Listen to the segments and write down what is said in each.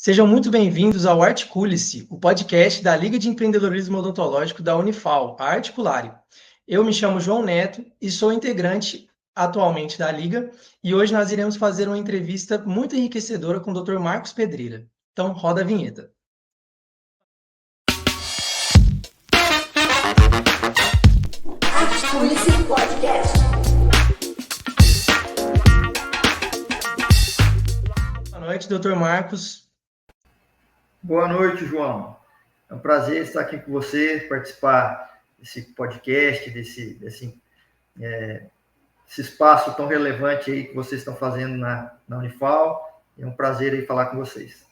Sejam muito bem-vindos ao Articule-se, o podcast da Liga de Empreendedorismo Odontológico da Unifal, a Articulário. Eu me chamo João Neto e sou integrante atualmente da Liga, e hoje nós iremos fazer uma entrevista muito enriquecedora com o Dr. Marcos Pedreira. Então, roda a vinheta. Articule-se Podcast. Boa noite, Dr. Marcos. Boa noite, João. É um prazer estar aqui com você, participar desse podcast, desse espaço tão relevante aí que vocês estão fazendo na Unifal. É um prazer aí falar com vocês.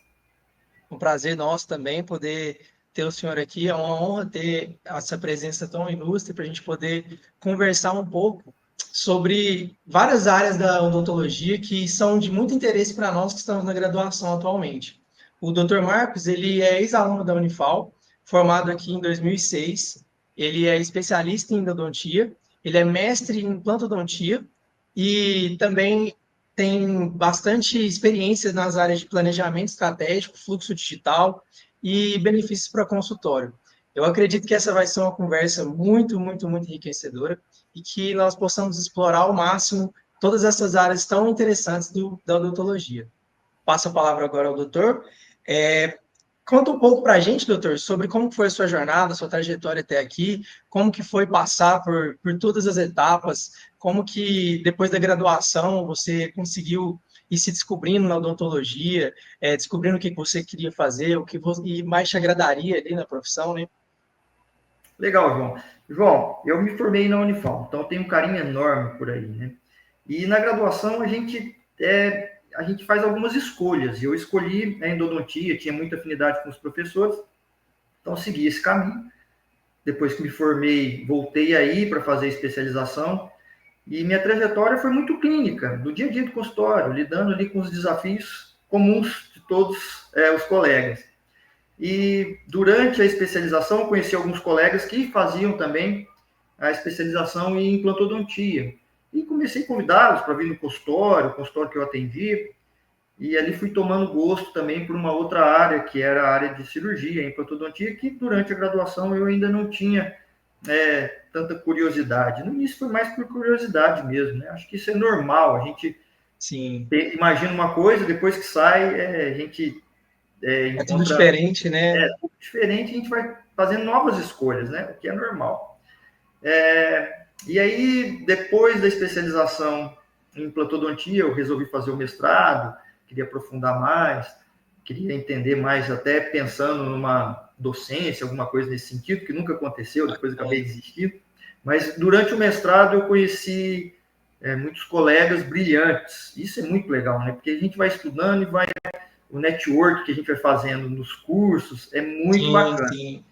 Um prazer nosso também poder ter o senhor aqui. É uma honra ter essa presença tão ilustre para a gente poder conversar um pouco sobre várias áreas da odontologia que são de muito interesse para nós que estamos na graduação atualmente. O Dr. Marcos, ele é ex-aluno da Unifal, formado aqui em 2006. Ele é especialista em endodontia, ele é mestre em implantodontia e também tem bastante experiência nas áreas de planejamento estratégico, fluxo digital e benefícios para consultório. Eu acredito que essa vai ser uma conversa muito enriquecedora e que nós possamos explorar ao máximo todas essas áreas tão interessantes da odontologia. Passo a palavra agora ao doutor. Conta um pouco para a gente, doutor, sobre como foi a sua jornada, a sua trajetória até aqui, como que foi passar por todas as etapas, como que depois da graduação você conseguiu ir se descobrindo na odontologia, descobrindo o que você queria fazer, o que e mais te agradaria ali na profissão, né? Legal, João. João, eu me formei na Unifal, então eu tenho um carinho enorme por aí, né? E na graduação a gente faz algumas escolhas. Eu escolhi a endodontia, tinha muita afinidade com os professores, então segui esse caminho. Depois que me formei, voltei aí para fazer especialização. E minha trajetória foi muito clínica, do dia a dia do consultório, lidando ali com os desafios comuns de todos os colegas. E durante a especialização, conheci alguns colegas que faziam também a especialização em implantodontia. E comecei a convidá-los para vir no consultório, o consultório que eu atendi. E ali fui tomando gosto também por uma outra área, que era a área de cirurgia, implantodontia, que durante a graduação eu ainda não tinha tanta curiosidade. No início foi mais por curiosidade mesmo, né? Acho que isso é normal. A gente imagina uma coisa, depois que sai, a gente encontra... tudo diferente, né? Tudo diferente, a gente vai fazendo novas escolhas, né? O que é normal. E aí, depois da especialização em implantodontia, eu resolvi fazer o mestrado, queria aprofundar mais, queria entender mais, até pensando numa docência, alguma coisa nesse sentido, que nunca aconteceu, depois eu acabei desistindo. Mas durante o mestrado eu conheci muitos colegas brilhantes. Isso é muito legal, né? Porque a gente vai estudando e o network que a gente vai fazendo nos cursos é muito bacana. Sim.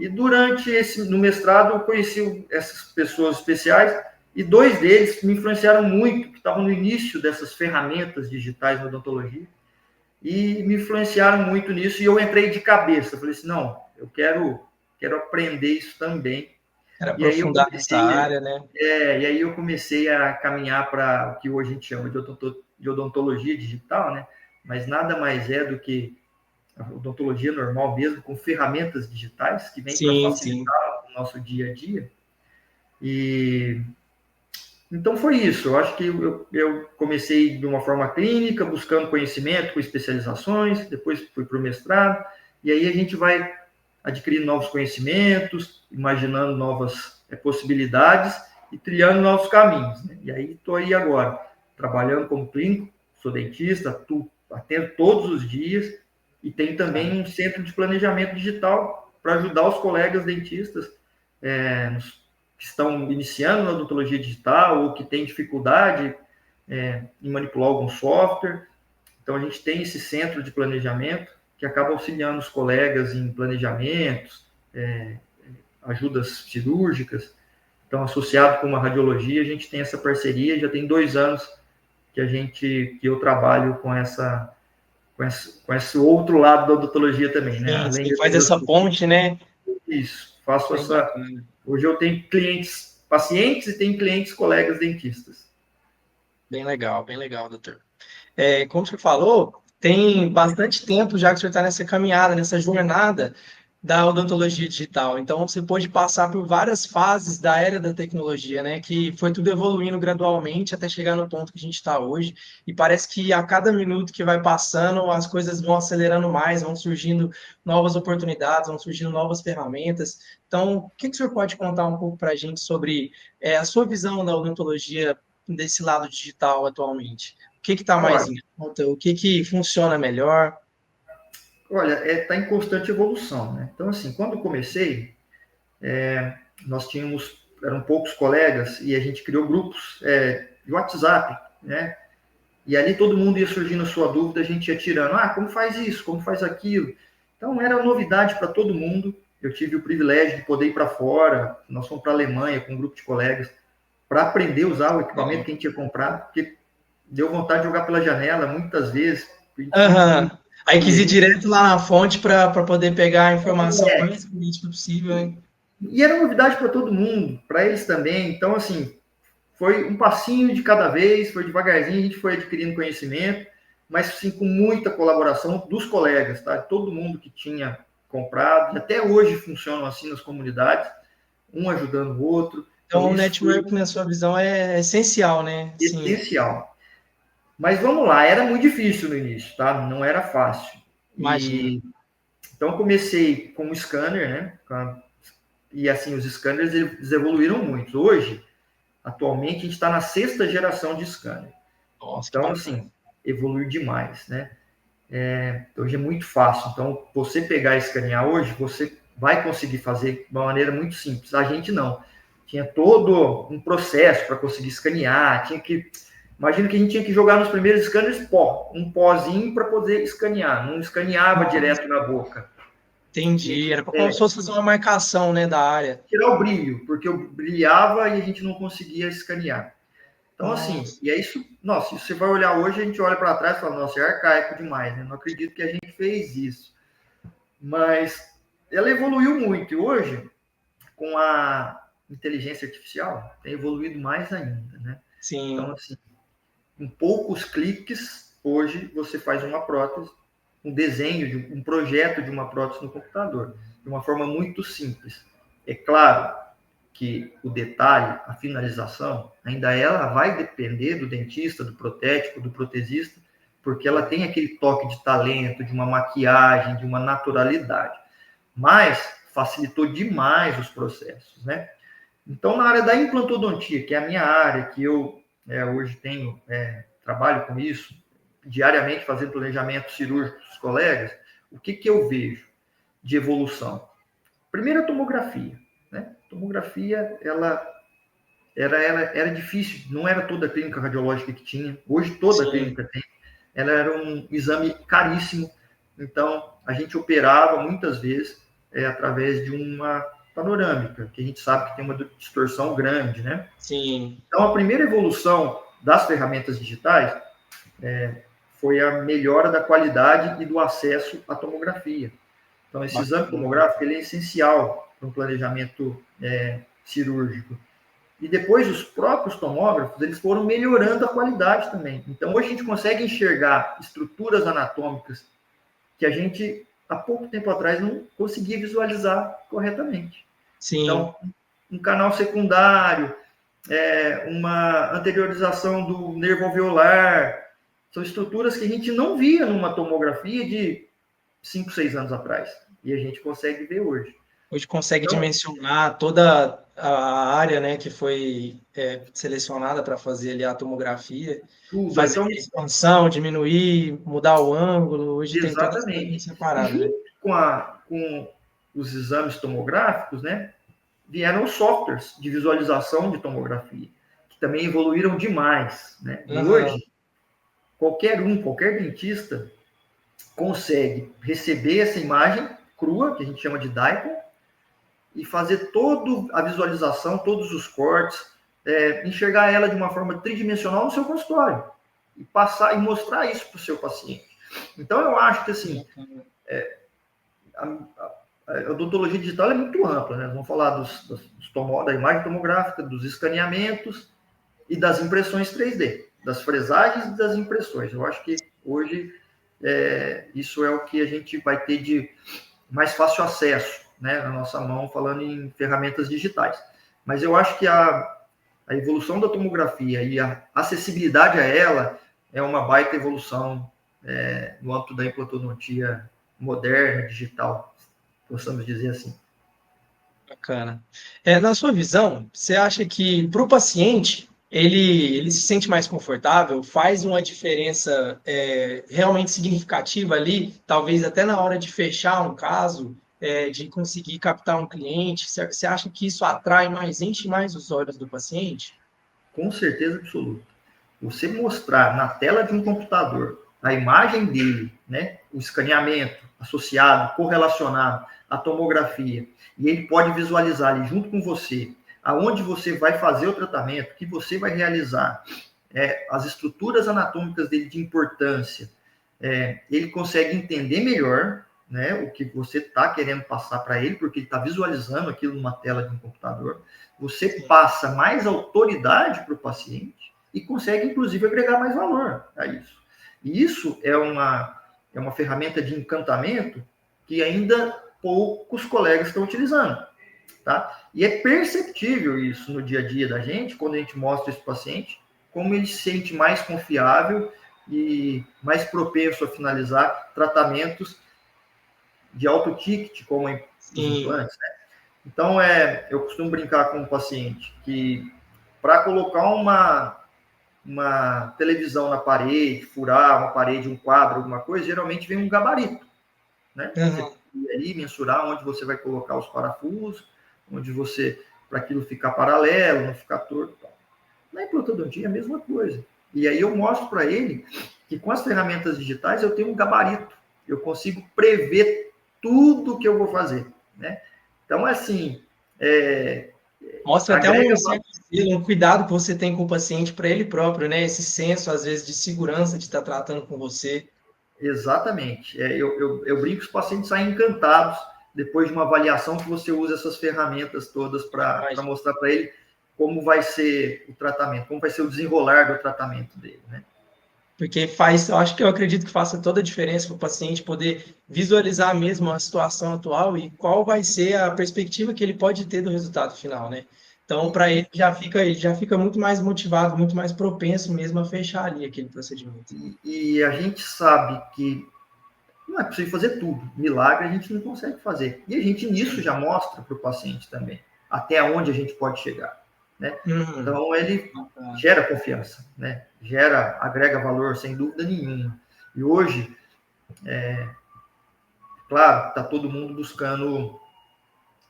E no mestrado eu conheci essas pessoas especiais e dois deles me influenciaram muito, que estavam no início dessas ferramentas digitais na odontologia, e me influenciaram muito nisso, e eu entrei de cabeça. Falei assim, não, eu quero aprender isso também. Era aprofundar essa área, né? E aí eu comecei a caminhar para o que hoje a gente chama de odontologia digital, né? Mas nada mais é do que a odontologia normal mesmo, com ferramentas digitais, que vem para facilitar o nosso dia a dia. E então foi isso. Eu acho que eu comecei de uma forma clínica, buscando conhecimento, com especializações, depois fui para o mestrado, e aí a gente vai adquirindo novos conhecimentos, imaginando novas possibilidades e trilhando novos caminhos, né? E aí estou aí agora, trabalhando como clínico, sou dentista, atendo todos os dias, e tem também um centro de planejamento digital para ajudar os colegas dentistas que estão iniciando na odontologia digital ou que têm dificuldade em manipular algum software. Então, a gente tem esse centro de planejamento que acaba auxiliando os colegas em planejamentos, ajudas cirúrgicas. Então, associado com uma radiologia, a gente tem essa parceria. Já tem 2 anos que eu trabalho com esse outro lado da odontologia também, né? Além de faz essa ponte, né? Isso, faço essa... Hoje eu tenho pacientes e tenho clientes, colegas dentistas. Bem legal, doutor. Como você falou, Tem bastante tempo já que o senhor está nessa caminhada, nessa jornada da odontologia digital. Então, você pôde passar por várias fases da era da tecnologia, né? Que foi tudo evoluindo gradualmente até chegar no ponto que a gente está hoje. E parece que a cada minuto que vai passando, as coisas vão acelerando mais, vão surgindo novas oportunidades, vão surgindo novas ferramentas. Então, o que que o senhor pode contar um pouco para a gente sobre a sua visão da odontologia desse lado digital atualmente? O que está mais Olha, em conta? O que que funciona melhor? olha, está em constante evolução, né? Então, assim, quando eu comecei, nós tínhamos, eram poucos colegas e a gente criou grupos de WhatsApp, né? E ali todo mundo ia surgindo a sua dúvida, a gente ia tirando, como faz isso, como faz aquilo. Então era novidade para todo mundo. Eu tive o privilégio de poder ir para fora, nós fomos para a Alemanha com um grupo de colegas, para aprender a usar o equipamento que a gente tinha comprado, porque deu vontade de jogar pela janela muitas vezes. A gente não Aham. Aí e quis a ir gente direto lá na fonte para poder pegar a informação é, mais verídica possível, hein? e era novidade para todo mundo, para eles também. Então, assim, foi um passinho de cada vez, foi devagarzinho, a gente foi adquirindo conhecimento, mas sim com muita colaboração dos colegas, tá? Todo mundo que tinha comprado, e até hoje funcionam assim nas comunidades, um ajudando o outro. Então, Então, o isso foi network, na sua visão, é essencial, né? Sim, essencial. Mas vamos lá, era muito difícil no início, tá? Não era fácil. imagino. E então comecei com o scanner, né? E assim, os scanners eles evoluíram muito. Hoje, atualmente, a gente está na sexta geração de scanner. Nossa, que Então, bacana. assim, evoluiu demais, né? Hoje é muito fácil. Então, você pegar e escanear hoje, você vai conseguir fazer de uma maneira muito simples. A gente não. Tinha todo um processo para conseguir escanear, tinha que. Imagina que a gente tinha que jogar nos primeiros scanners pó, um pozinho para poder escanear, não escaneava Nossa, direto na boca. Tinha entendi. que Era como se fosse fazer uma marcação, né, da área. tirar o brilho, porque eu brilhava e a gente não conseguia escanear. Então, assim, Nossa, e é isso, nossa, se você vai olhar hoje, a gente olha para trás e fala, nossa, é arcaico demais, né? Não acredito que a gente fez isso. Mas ela evoluiu muito, e hoje, com a inteligência artificial, tem evoluído mais ainda, né? Então, sim. assim, com poucos cliques, hoje você faz uma prótese, um desenho, um projeto de uma prótese no computador, de uma forma muito simples. É claro que o detalhe, a finalização, ainda ela vai depender do dentista, do protético, do protesista, porque ela tem aquele toque de talento, de uma maquiagem, de uma naturalidade. Mas facilitou demais os processos, né? Então, na área da implantodontia, que é a minha área, que eu hoje tenho, trabalho com isso, diariamente fazendo planejamento cirúrgico dos colegas, o que, que eu vejo de evolução? Primeiro, a tomografia. Né? A tomografia, era difícil, não era toda a clínica radiológica que tinha, hoje toda a Sim. clínica tem. Ela era um exame caríssimo, então a gente operava muitas vezes através de uma panorâmica, que a gente sabe que tem uma distorção grande, né? Sim. Então, a primeira evolução das ferramentas digitais foi a melhora da qualidade e do acesso à tomografia. Então, esse exame Bacana. tomográfico ele é essencial para um planejamento cirúrgico. E depois, os próprios tomógrafos eles foram melhorando a qualidade também. Então, hoje a gente consegue enxergar estruturas anatômicas que a gente, há pouco tempo atrás, não conseguia visualizar corretamente. Sim. Então, um canal secundário, uma anteriorização do nervo alveolar. São estruturas que a gente não via numa tomografia de 5, 6 anos atrás. E a gente consegue ver hoje. Hoje consegue Então, dimensionar toda a área, né, que foi selecionada para fazer ali a tomografia, tudo. fazer Então, a expansão, diminuir, mudar o ângulo. Hoje tem toda essa linha exatamente. E separada, né? junto com os exames tomográficos, né, vieram os softwares de visualização de tomografia, que também evoluíram demais. Né? E Aham. hoje, qualquer dentista, consegue receber essa imagem crua, que a gente chama de DICOM, e fazer toda a visualização, todos os cortes, enxergar ela de uma forma tridimensional no seu consultório e passar e mostrar isso para o seu paciente. Então eu acho que assim a odontologia digital é muito ampla, né? Vamos falar da imagem tomográfica, dos escaneamentos e das impressões 3D, das fresagens e das impressões. Eu acho que hoje isso é o que a gente vai ter de mais fácil acesso, né, na nossa mão, falando em ferramentas digitais. Mas eu acho que a evolução da tomografia e a acessibilidade a ela é uma baita evolução no âmbito da implantodontia moderna, digital, possamos dizer assim. Bacana. Na sua visão, você acha que para o paciente ele se sente mais confortável, faz uma diferença realmente significativa ali, talvez até na hora de fechar um caso, de conseguir captar um cliente? Você acha que isso atrai mais, enche mais os olhos do paciente? Com certeza absoluta. Você mostrar na tela de um computador a imagem dele, né, o escaneamento associado, correlacionado à tomografia, e ele pode visualizar ali junto com você aonde você vai fazer o tratamento, que você vai realizar, as estruturas anatômicas dele de importância, ele consegue entender melhor, né, o que você está querendo passar para ele, porque ele está visualizando aquilo numa tela de um computador. Você passa mais autoridade para o paciente e consegue, inclusive, agregar mais valor a isso. E isso é uma ferramenta de encantamento que ainda poucos colegas estão utilizando. Tá? E é perceptível isso no dia a dia da gente, quando a gente mostra esse paciente, como ele se sente mais confiável e mais propenso a finalizar tratamentos de alto ticket, como os implantes. Né? Então, eu costumo brincar com o paciente que para colocar uma televisão na parede, furar uma parede, um quadro, alguma coisa, geralmente vem um gabarito. Né? Você tem que aí mensurar onde você vai colocar os parafusos, onde você, para aquilo ficar paralelo, não ficar torto. Na implantodontia é a mesma coisa. E aí eu mostro para ele que com as ferramentas digitais eu tenho um gabarito. Eu consigo prever tudo que eu vou fazer. Né? Então, assim... Mostra até um certo estilo, um cuidado que você tem com o paciente para ele próprio, né? Esse senso, às vezes, de segurança de estar tratando com você. Exatamente. Eu brinco que os pacientes saem encantados depois de uma avaliação que você usa essas ferramentas todas para mostrar para ele como vai ser o tratamento, como vai ser o desenrolar do tratamento dele, né? Porque eu acredito que faça toda a diferença para o paciente poder visualizar mesmo a situação atual e qual vai ser a perspectiva que ele pode ter do resultado final, né? Então, para ele já fica muito mais motivado, muito mais propenso mesmo a fechar ali aquele procedimento. E a gente sabe que não é possível fazer tudo. Milagre a gente não consegue fazer. E a gente nisso já mostra para o paciente também até onde a gente pode chegar. Né? Então, ele gera confiança, né? Agrega valor, sem dúvida nenhuma. E hoje, claro, está todo mundo buscando,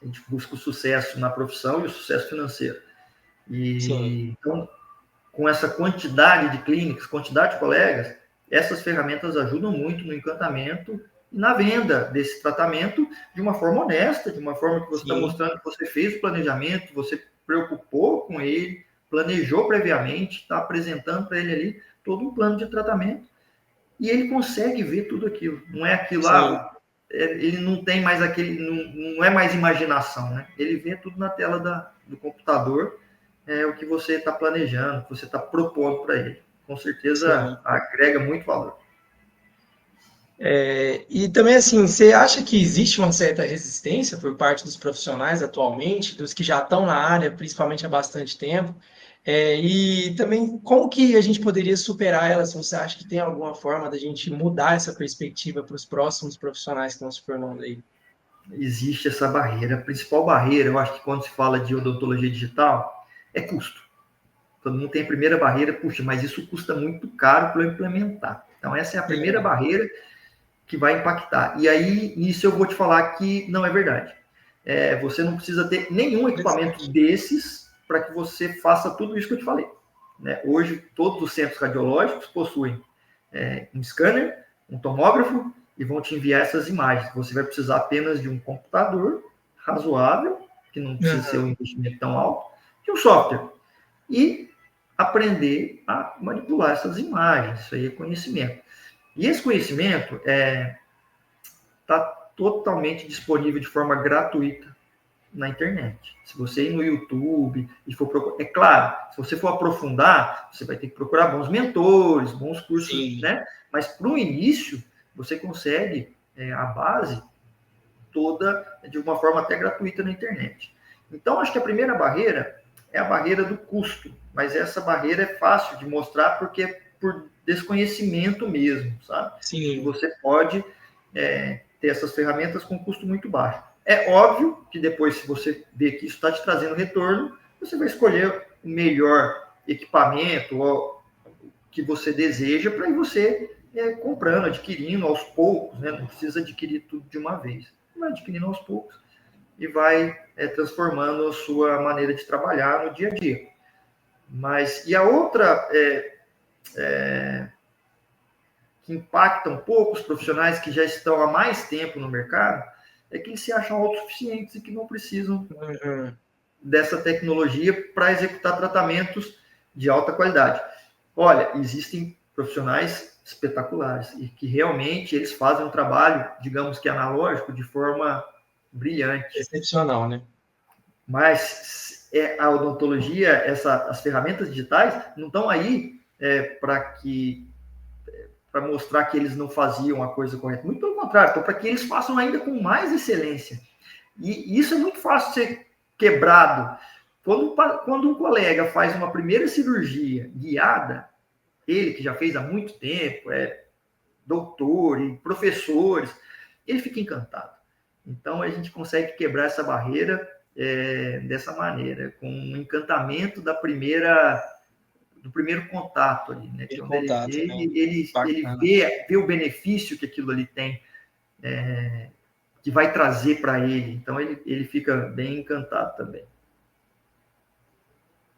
a gente busca o sucesso na profissão e o sucesso financeiro. Então, com essa quantidade de clínicas, quantidade de colegas, essas ferramentas ajudam muito no encantamento e na venda desse tratamento de uma forma honesta, de uma forma que você está mostrando que você fez o planejamento, você preocupou com ele, planejou previamente, está apresentando para ele ali todo um plano de tratamento e ele consegue ver tudo aquilo. Não é aquilo, ele não tem mais aquele, não é mais imaginação, né? Ele vê tudo na tela do computador, o que você está planejando, o que você está propondo para ele. Com certeza agrega muito valor. E também, assim, você acha que existe uma certa resistência por parte dos profissionais atualmente, dos que já estão na área, principalmente há bastante tempo? E também, como que a gente poderia superar ela? Se você acha que tem alguma forma da gente mudar essa perspectiva para os próximos profissionais que estão se formando aí? Existe essa barreira. A principal barreira, eu acho que quando se fala de odontologia digital, é custo. Todo mundo tem a primeira barreira, puxa, mas isso custa muito caro para eu implementar. Então, essa é a primeira barreira que vai impactar. E aí, nisso eu vou te falar que não é verdade. Você não precisa ter nenhum equipamento desses para que você faça tudo isso que eu te falei. Né? Hoje, todos os centros radiológicos possuem um scanner, um tomógrafo, e vão te enviar essas imagens. Você vai precisar apenas de um computador razoável, que não precisa ser um investimento tão alto, e um software. E aprender a manipular essas imagens. Isso aí é conhecimento. E esse conhecimento está totalmente disponível de forma gratuita na internet. Se você ir no YouTube e for procurar... É claro, se você for aprofundar, você vai ter que procurar bons mentores, bons cursos, né? Mas para o início, você consegue a base toda de uma forma até gratuita na internet. Então, acho que a primeira barreira é a barreira do custo, mas essa barreira é fácil de mostrar porque é por desconhecimento mesmo, sabe? Sim. Que você pode ter essas ferramentas com custo muito baixo. É óbvio que depois, se você vê que isso está te trazendo retorno, você vai escolher o melhor equipamento ou que você deseja para ir você comprando, adquirindo aos poucos, né? Não precisa adquirir tudo de uma vez. Vai adquirindo aos poucos e vai transformando a sua maneira de trabalhar no dia a dia. Mas, e a outra que impacta um pouco os profissionais que já estão há mais tempo no mercado, é que eles se acham autossuficientes e que não precisam dessa tecnologia para executar tratamentos de alta qualidade. Olha, existem profissionais espetaculares e que realmente eles fazem um trabalho, digamos que analógico, de forma brilhante. Excepcional, né? Mas a odontologia, as ferramentas digitais não estão aí para mostrar que eles não faziam a coisa correta. Muito pelo contrário, estão para que eles façam ainda com mais excelência. E isso é muito fácil de ser quebrado. Quando um colega faz uma primeira cirurgia guiada, ele que já fez há muito tempo, doutor e professores, ele fica encantado. Então, a gente consegue quebrar essa barreira dessa maneira, com o encantamento do primeiro contato ali, né? Quando Contato, ele vê o benefício que aquilo ali tem, que vai trazer para ele. Então, ele fica bem encantado também.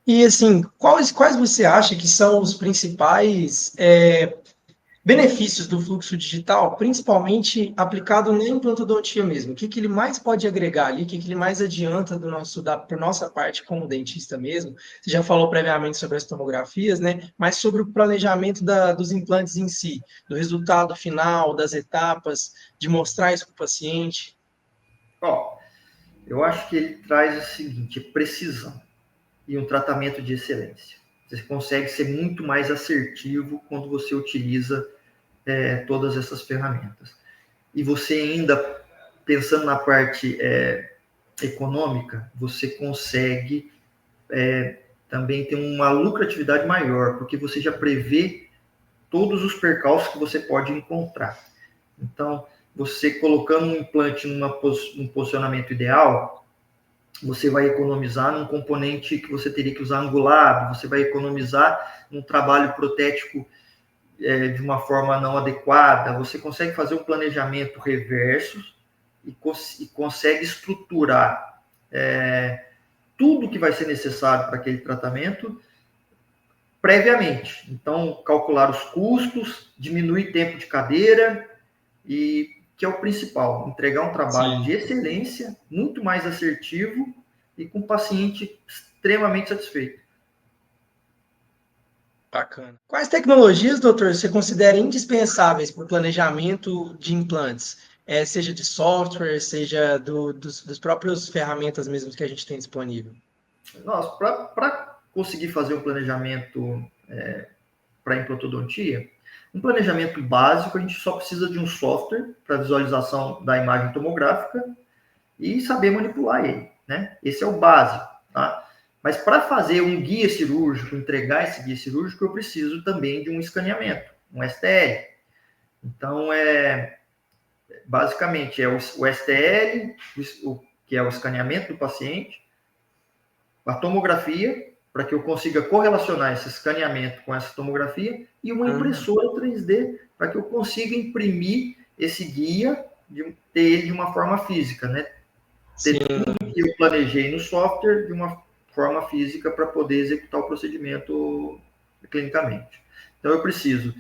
E, assim, quais você acha que são os principais benefícios do fluxo digital, principalmente aplicado na implantodontia mesmo? O que ele mais pode agregar ali? O que ele mais adianta por nossa parte como dentista mesmo? Você já falou previamente sobre as tomografias, né? Mas sobre o planejamento dos implantes em si, do resultado final, das etapas, de mostrar isso para o paciente. Eu acho que ele traz o seguinte, precisão e um tratamento de excelência. Você consegue ser muito mais assertivo quando você utiliza todas essas ferramentas. E você ainda, pensando na parte econômica, você consegue também ter uma lucratividade maior, porque você já prevê todos os percalços que você pode encontrar. Então, você colocando um implante num posicionamento ideal, você vai economizar num componente que você teria que usar angulado, você vai economizar num trabalho protético de uma forma não adequada, você consegue fazer um planejamento reverso e consegue estruturar tudo que vai ser necessário para aquele tratamento previamente. Então, calcular os custos, diminuir tempo de cadeira e que é o principal, entregar um trabalho de excelência, muito mais assertivo e com o paciente extremamente satisfeito. Bacana. Quais tecnologias, doutor, você considera indispensáveis para o planejamento de implantes? Seja de software, seja dos próprios ferramentas mesmo que a gente tem disponível? Nossa, para conseguir fazer um planejamento para implantodontia, um planejamento básico, a gente só precisa de um software para visualização da imagem tomográfica e saber manipular ele, né? Esse é o básico, tá? Mas para fazer um guia cirúrgico, entregar esse guia cirúrgico, eu preciso também de um escaneamento, um STL. Então, basicamente, é o STL, que é o escaneamento do paciente, a tomografia, para que eu consiga correlacionar esse escaneamento com essa tomografia, e uma impressora 3D, para que eu consiga imprimir esse guia, ter ele de uma forma física, né? Ter tudo que eu planejei no software de uma forma física para poder executar o procedimento clinicamente. Então, eu preciso,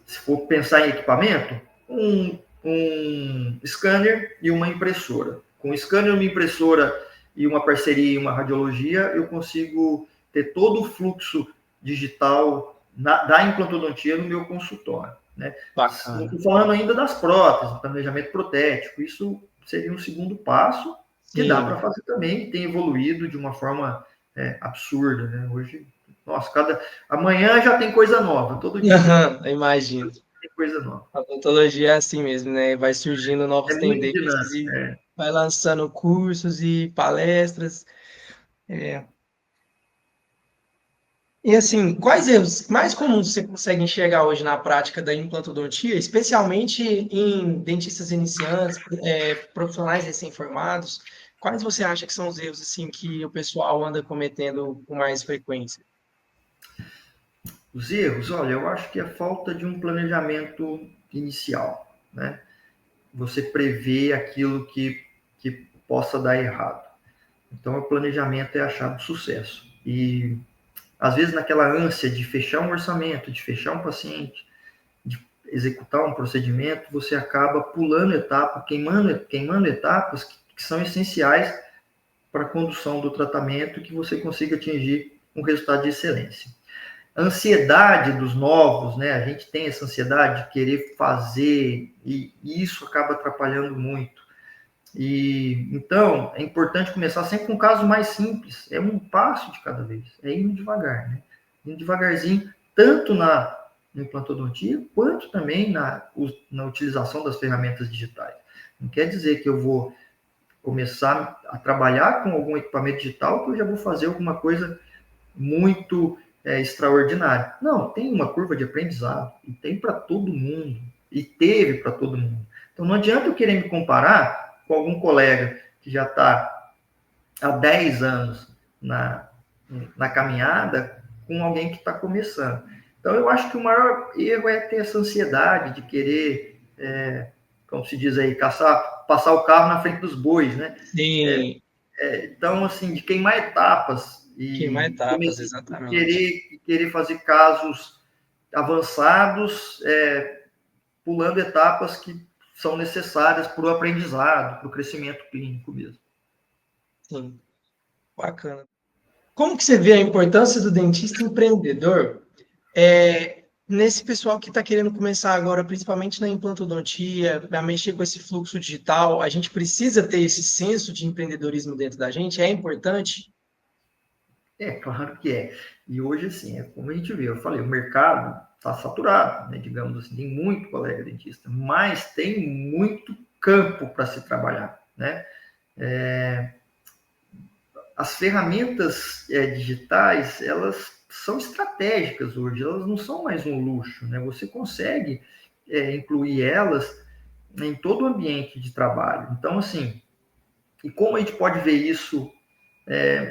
se for pensar em equipamento, um scanner e uma impressora. Com um scanner, uma impressora e uma parceria e uma radiologia, eu consigo ter todo o fluxo digital da implantodontia no meu consultório. Né? Não estou falando ainda das próteses, planejamento protético, isso seria um segundo passo, que dá para fazer também, tem evoluído de uma forma absurda. Né? Hoje, nossa, amanhã já tem coisa nova, todo dia. Imagino. Tem coisa nova. A odontologia é assim mesmo, né? Vai surgindo É novas muito tendências dinâmico. e É. vai lançando cursos e palestras. É. E assim, quais erros mais comuns você consegue enxergar hoje na prática da implantodontia, especialmente em dentistas iniciantes, profissionais recém-formados? Quais você acha que são os erros assim que o pessoal anda cometendo com mais frequência? Os erros, olha, eu acho que é falta de um planejamento inicial, né? Você prevê aquilo que possa dar errado. Então, o planejamento é a chave do sucesso. E, às vezes, naquela ânsia de fechar um orçamento, de fechar um paciente, de executar um procedimento, você acaba pulando etapas, queimando etapas que são essenciais para a condução do tratamento e que você consiga atingir um resultado de excelência. A ansiedade dos novos, né? A gente tem essa ansiedade de querer fazer e isso acaba atrapalhando muito. E então é importante começar sempre com um caso mais simples, é um passo de cada vez, é indo devagar, né? Indo devagarzinho, tanto na implantodontia, quanto também na utilização das ferramentas digitais. Não quer dizer que eu vou começar a trabalhar com algum equipamento digital que eu já vou fazer alguma coisa muito extraordinária. Não, tem uma curva de aprendizado, e tem para todo mundo, e teve para todo mundo. Então não adianta eu querer me comparar com algum colega que já está há 10 anos na caminhada com alguém que está começando. Então eu acho que o maior erro é ter essa ansiedade de querer, como se diz aí, passar o carro na frente dos bois, né? Sim, Então, assim, de queimar etapas queimar e etapas, exatamente. querer fazer casos avançados, pulando etapas que são necessárias para o aprendizado, para o crescimento clínico mesmo. Sim, bacana. Como que você vê a importância do dentista empreendedor nesse pessoal que está querendo começar agora, principalmente na implantodontia, a mexer com esse fluxo digital? A gente precisa ter esse senso de empreendedorismo dentro da gente? É importante? É, claro que é. E hoje, assim, é como a gente vê, eu falei, o mercado está saturado, né? Digamos assim, tem muito colega dentista, mas tem muito campo para se trabalhar, né? As ferramentas digitais, elas são estratégicas hoje, elas não são mais um luxo, né? Você consegue incluir elas em todo o ambiente de trabalho. Então, assim, e como a gente pode ver isso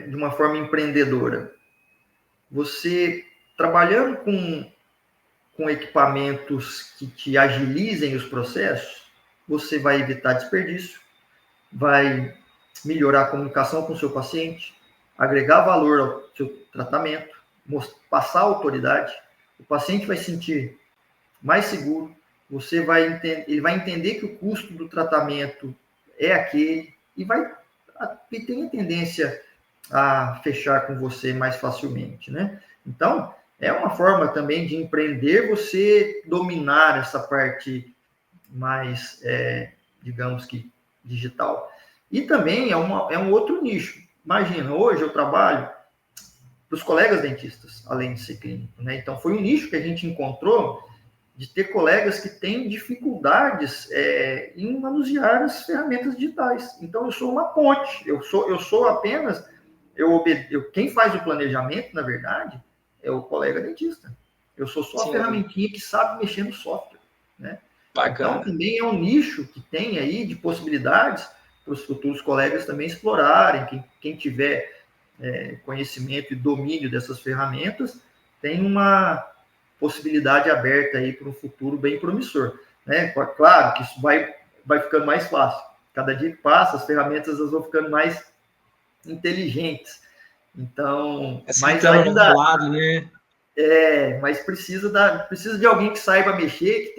de uma forma empreendedora? Você trabalhando com equipamentos que te agilizem os processos, você vai evitar desperdício, vai melhorar a comunicação com o seu paciente, agregar valor ao seu tratamento, passar autoridade, o paciente vai se sentir mais seguro, ele vai entender que o custo do tratamento é aquele e tem a tendência a fechar com você mais facilmente, né? Então, é uma forma também de empreender, você dominar essa parte mais, digamos que, digital. E também é um outro nicho. Imagina, hoje eu trabalho para os colegas dentistas, além de ser clínico, né? Então, foi um nicho que a gente encontrou de ter colegas que têm dificuldades em manusear as ferramentas digitais. Então, eu sou uma ponte, eu sou apenas, quem faz o planejamento, na verdade, é o colega dentista. Eu sou só a Sim, ferramentinha que sabe mexer no software, né? Então, bacana. também é um nicho que tem aí de possibilidades para os futuros colegas também explorarem. Quem tiver conhecimento e domínio dessas ferramentas tem uma possibilidade aberta aí para um futuro bem promissor, né? Claro que isso vai ficando mais fácil. Cada dia que passa, as ferramentas elas vão ficando mais inteligentes. Então, mas Facilitando o nosso ainda lado, né? mas precisa de alguém que saiba mexer,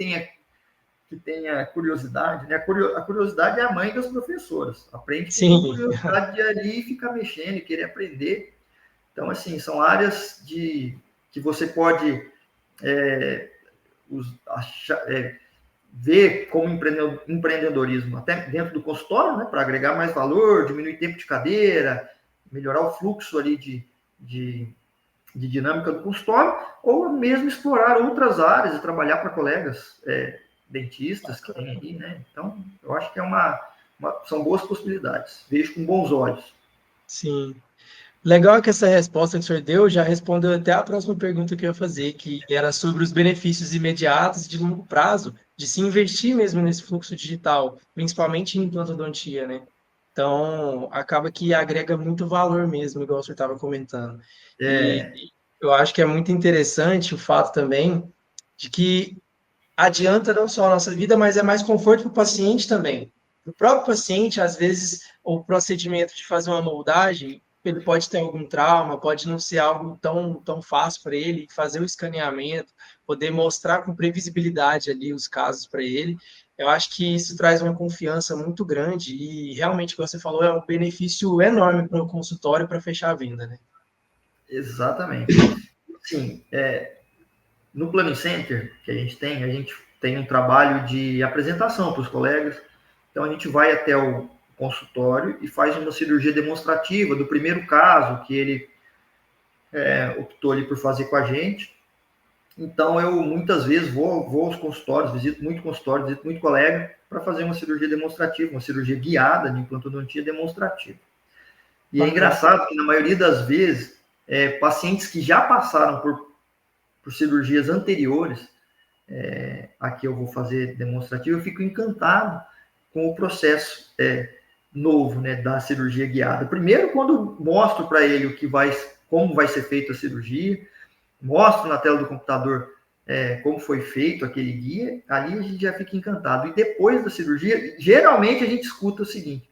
que tenha curiosidade, né? A curiosidade é a mãe das professoras. Aprende quem tem Sim, curiosidade de ir ali ficar mexendo e querer aprender. Então, assim, são áreas que você pode ver como empreendedorismo até dentro do consultório, né, para agregar mais valor, diminuir tempo de cadeira, melhorar o fluxo ali de de dinâmica do consultório, ou mesmo explorar outras áreas e trabalhar para colegas dentistas que tem aí, né? Então, eu acho que são boas possibilidades. Vejo com bons olhos. Sim. Legal que essa resposta que o senhor deu já respondeu até a próxima pergunta que eu ia fazer, que era sobre os benefícios imediatos e de longo prazo de se investir mesmo nesse fluxo digital, principalmente em implantodontia, né? Então, acaba que agrega muito valor mesmo, igual o senhor estava comentando. E É, eu acho que é muito interessante o fato também de que adianta não só a nossa vida, mas é mais conforto para o paciente também. O próprio paciente, às vezes, o procedimento de fazer uma moldagem, ele pode ter algum trauma, pode não ser algo tão fácil para ele, fazer o escaneamento, poder mostrar com previsibilidade ali os casos para ele. Eu acho que isso traz uma confiança muito grande e realmente, como você falou, é um benefício enorme para o consultório para fechar a venda, né? exatamente. Sim, no Planning Center que a gente tem um trabalho de apresentação para os colegas. Então, a gente vai até o consultório e faz uma cirurgia demonstrativa do primeiro caso que ele optou ali por fazer com a gente. Então, eu muitas vezes vou aos consultórios, visito muito colega para fazer uma cirurgia demonstrativa, uma cirurgia guiada de implantodontia demonstrativa. E é Bacana. engraçado que, na maioria das vezes, pacientes que já passaram por cirurgias anteriores, a que eu vou fazer demonstrativo, eu fico encantado com o processo novo, né, da cirurgia guiada. Primeiro, quando mostro para ele como vai ser feita a cirurgia, mostro na tela do computador como foi feito aquele guia, ali a gente já fica encantado. E depois da cirurgia, geralmente a gente escuta o seguinte: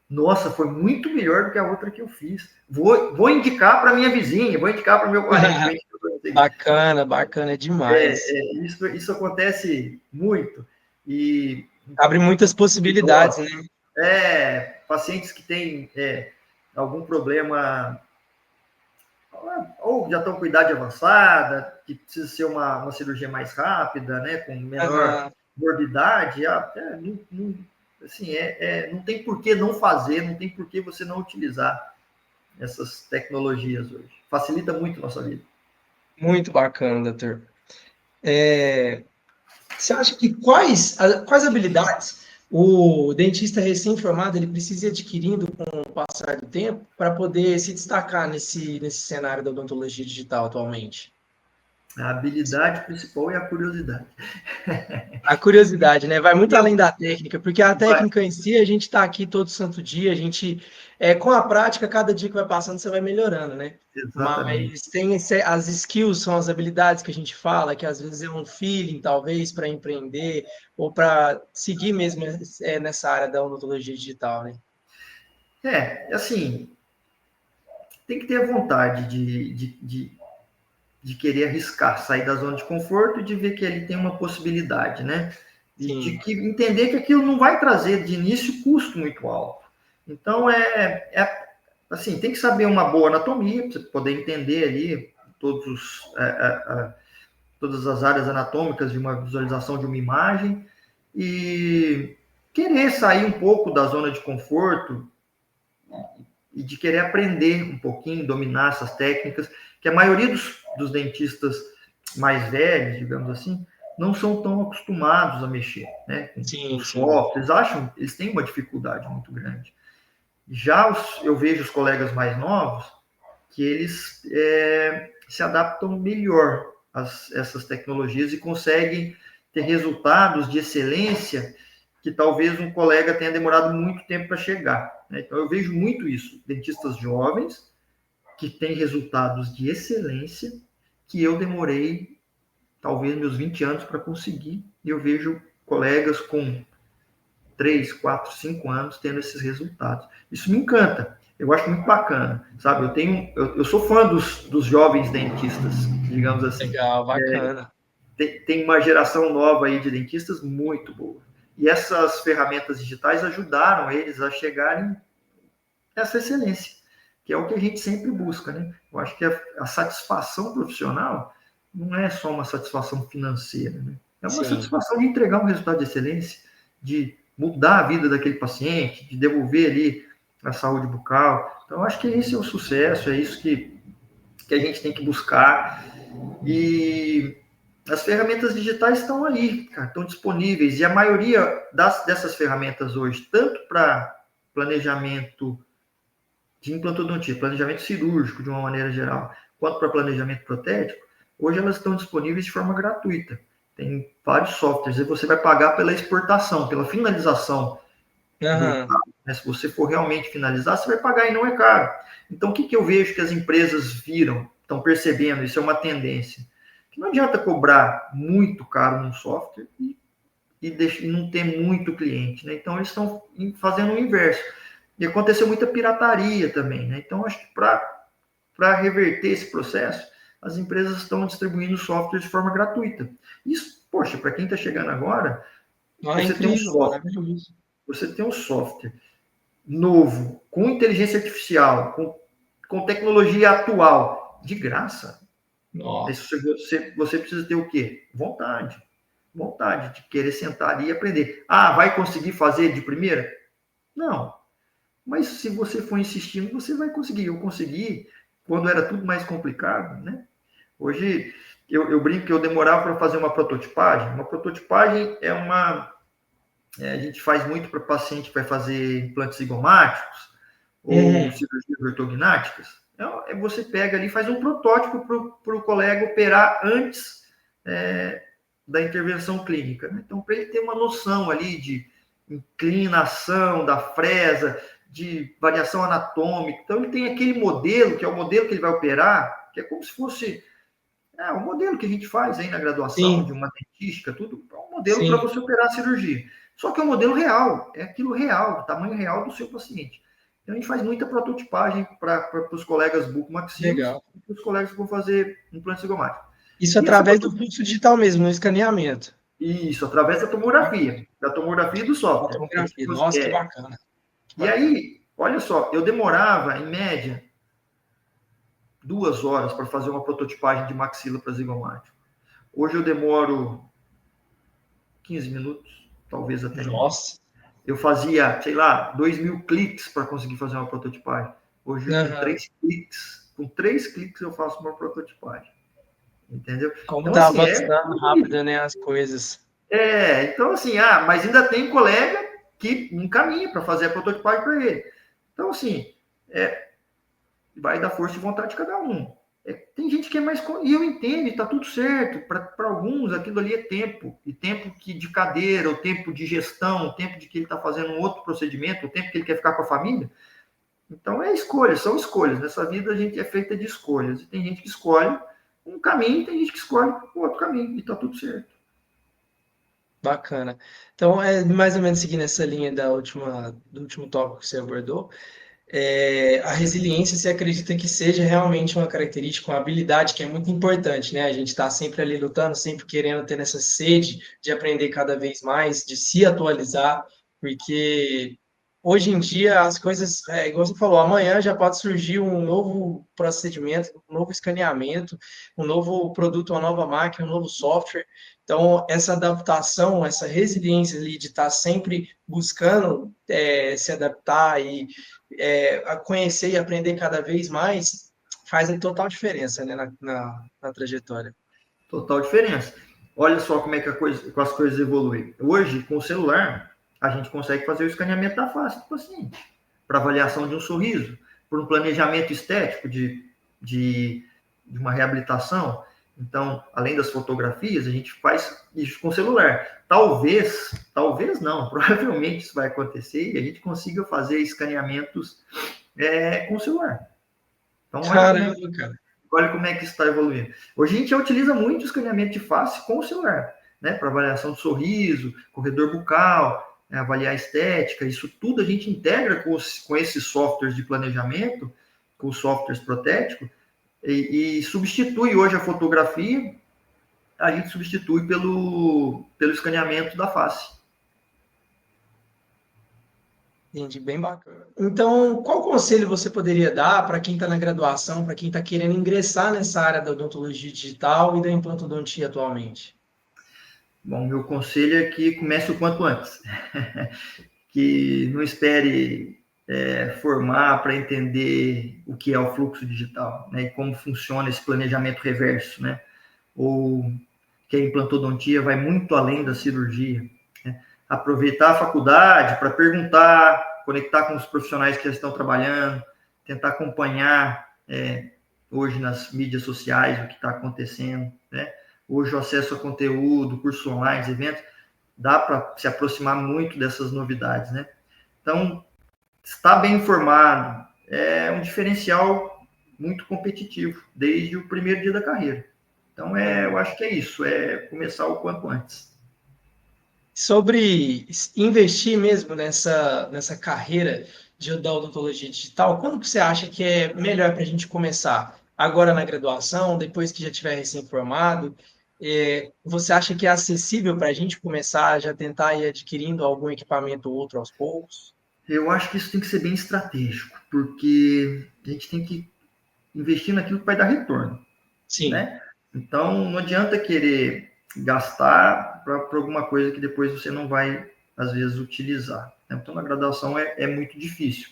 nossa, foi muito melhor do que a outra que eu fiz. Vou indicar para minha vizinha, vou indicar para o meu parente. Bacana, bacana demais. Isso acontece muito. E Abre muitas possibilidades, né? pacientes que têm algum problema, ou já estão com idade avançada, que precisa ser uma cirurgia mais rápida, né, com menor Aham. morbidade, assim, não tem por que não fazer, não tem por que você não utilizar essas tecnologias hoje. Facilita muito a nossa vida. Muito bacana, doutor. Você acha que quais habilidades o dentista recém-formado ele precisa ir adquirindo com o passar do tempo para poder se destacar nesse cenário da odontologia digital atualmente? A habilidade principal é a curiosidade. A curiosidade, né? Vai muito além da técnica, porque a Vai, técnica em si, a gente está aqui todo santo dia, a gente, com a prática, cada dia que vai passando, você vai melhorando, né? exatamente. Mas tem as skills, são as habilidades que a gente fala, que às vezes é um feeling, talvez, para empreender ou para seguir mesmo nessa área da odontologia digital, né? Assim, tem que ter vontade de querer arriscar, sair da zona de conforto e de ver que ele tem uma possibilidade, né? E de Sim, que entender que aquilo não vai trazer de início custo muito alto. Então, assim, tem que saber uma boa anatomia, para você poder entender ali todas as áreas anatômicas de uma visualização de uma imagem e querer sair um pouco da zona de conforto e de querer aprender um pouquinho, dominar essas técnicas, que a maioria dos dentistas mais velhos, digamos assim, não são tão acostumados a mexer, né, com sim, sim. software. Eles têm uma dificuldade muito grande. Eu vejo os colegas mais novos que eles se adaptam melhor a essas tecnologias e conseguem ter resultados de excelência que talvez um colega tenha demorado muito tempo para chegar, né? Então, eu vejo muito isso. Dentistas jovens que têm resultados de excelência que eu demorei talvez meus 20 anos para conseguir. E eu vejo colegas com 3, 4, 5 anos tendo esses resultados. Isso me encanta. Eu acho muito bacana, sabe? Eu sou fã dos jovens dentistas, digamos assim. Legal, bacana. Tem uma geração nova aí de dentistas muito boa. E essas ferramentas digitais ajudaram eles a chegarem a essa excelência, que é o que a gente sempre busca, né? Eu acho que a satisfação profissional não é só uma satisfação financeira, né? É uma Sim. satisfação de entregar um resultado de excelência, de mudar a vida daquele paciente, de devolver ali a saúde bucal. Então, eu acho que esse é o sucesso, é isso que que a gente tem que buscar. E as ferramentas digitais estão aí, cara, estão disponíveis. E a maioria dessas ferramentas hoje, tanto para planejamento de implantodontia, planejamento cirúrgico de uma maneira geral, quanto para planejamento protético, hoje elas estão disponíveis de forma gratuita. Tem vários softwares, e você vai pagar pela exportação, pela finalização Aham. né? Se você for realmente finalizar, você vai pagar e não é caro. Então, o que eu vejo que as empresas viram, estão percebendo, isso é uma tendência, que não adianta cobrar muito caro num software e não ter muito cliente, né? Então, eles estão fazendo o inverso. E aconteceu muita pirataria também, né? Então, acho que para reverter esse processo, as empresas estão distribuindo software de forma gratuita. Isso, poxa, para quem está chegando agora, É você tem um incrível, software, maravilhoso. você tem um software novo, com inteligência artificial, com tecnologia atual, de graça. Nossa. Você precisa ter o quê? Vontade. Vontade de querer sentar ali e aprender. Ah, vai conseguir fazer de primeira? Não. Mas se você for insistindo, você vai conseguir. Eu consegui quando era tudo mais complicado, né? Hoje, eu brinco que eu demorava para fazer uma prototipagem. Uma prototipagem a gente faz muito para paciente que vai fazer implantes zigomáticos ou Uhum. cirurgias ortognáticas. Você pega ali e faz um protótipo para o colega operar antes da intervenção clínica. Né? Então, para ele ter uma noção ali de inclinação da fresa, de variação anatômica. Então, ele tem aquele modelo, que é o modelo que ele vai operar, que é como se fosse o modelo que a gente faz aí na graduação, de Sim, uma dentística, tudo, é um modelo para sim. você operar a cirurgia. Só que é um modelo real, é aquilo real, o tamanho real do seu paciente. Então, a gente faz muita prototipagem para os colegas bucomaxilos Legal. e para os colegas que vão fazer implante cigomático. Isso E essa através do fluxo digital mesmo, no escaneamento. Isso, através da tomografia do Da software. tomografia. Nossa, que bacana. Que E bacana. aí, olha só, eu demorava, em média, 2 horas para fazer uma prototipagem de maxila para zigomático. Hoje eu demoro 15 minutos, talvez até menos. Nossa. Eu fazia, sei lá, 2.000 cliques para conseguir fazer uma prototipagem. Hoje, Aham. com 3 cliques eu faço uma prototipagem. Entendeu? Como Então, tá assim, avançando rápido, né, as coisas. então, assim, mas ainda tem colega que encaminha para fazer a prototipagem para ele. Então, assim, vai dar força e vontade de cada um. Tem gente que é mais. E eu entendo, está tudo certo. Para alguns, aquilo ali é tempo. E tempo de cadeira, o tempo de gestão, o tempo de que ele está fazendo um outro procedimento, o tempo que ele quer ficar com a família. Então, são escolhas. Nessa vida, a gente é feita de escolhas. E tem gente que escolhe um caminho, tem gente que escolhe o outro caminho. E está tudo certo. Bacana. Então, mais ou menos seguindo essa linha do último tópico que você abordou, a resiliência, você acredita que seja realmente uma característica, uma habilidade que é muito importante, né? A gente está sempre ali lutando, sempre querendo ter essa sede de aprender cada vez mais, de se atualizar, porque hoje em dia as coisas, igual você falou, amanhã já pode surgir um novo procedimento, um novo escaneamento, um novo produto, uma nova máquina, um novo software. Então, essa adaptação, essa resiliência ali de estar sempre buscando se adaptar e a conhecer e aprender cada vez mais faz total diferença, né, na trajetória. Total diferença. Olha só como é que as coisas evoluem. Hoje, com o celular, a gente consegue fazer o escaneamento da face do paciente, para avaliação de um sorriso, por um planejamento estético de uma reabilitação. Então, além das fotografias, a gente faz isso com o celular. Talvez não, provavelmente isso vai acontecer e a gente consiga fazer escaneamentos com o celular. Então, Caramba, cara. olha como é que isso está evoluindo. Hoje a gente já utiliza muito o escaneamento de face com o celular, né? Para avaliação de sorriso, corredor bucal, avaliar a estética, isso tudo a gente integra com esses softwares de planejamento, com os softwares protéticos, e substitui hoje a fotografia, a gente substitui pelo escaneamento da face. Entendi, bem bacana. Então, qual conselho você poderia dar para quem está na graduação, para quem está querendo ingressar nessa área da odontologia digital e da implantodontia atualmente? Bom, meu conselho é que comece o quanto antes. Que não espere formar para entender o que é o fluxo digital, né, e como funciona esse planejamento reverso, né, ou que a implantodontia vai muito além da cirurgia, né, aproveitar a faculdade para perguntar, conectar com os profissionais que já estão trabalhando, tentar acompanhar hoje nas mídias sociais o que está acontecendo, né, hoje o acesso a conteúdo, cursos online, eventos, dá para se aproximar muito dessas novidades, né, então estar bem informado é um diferencial muito competitivo desde o primeiro dia da carreira. Então, eu acho que é isso, é começar o quanto antes. Sobre investir mesmo nessa carreira da odontologia digital, quando que você acha que é melhor para a gente começar? Agora na graduação, depois que já tiver recém-formado? Você acha que é acessível para a gente começar já tentar ir adquirindo algum equipamento ou outro aos poucos? Eu acho que isso tem que ser bem estratégico, porque a gente tem que investir naquilo que vai dar retorno, Sim. né? Então, não adianta querer gastar para alguma coisa que depois você não vai, às vezes, utilizar. Então, na graduação é muito difícil.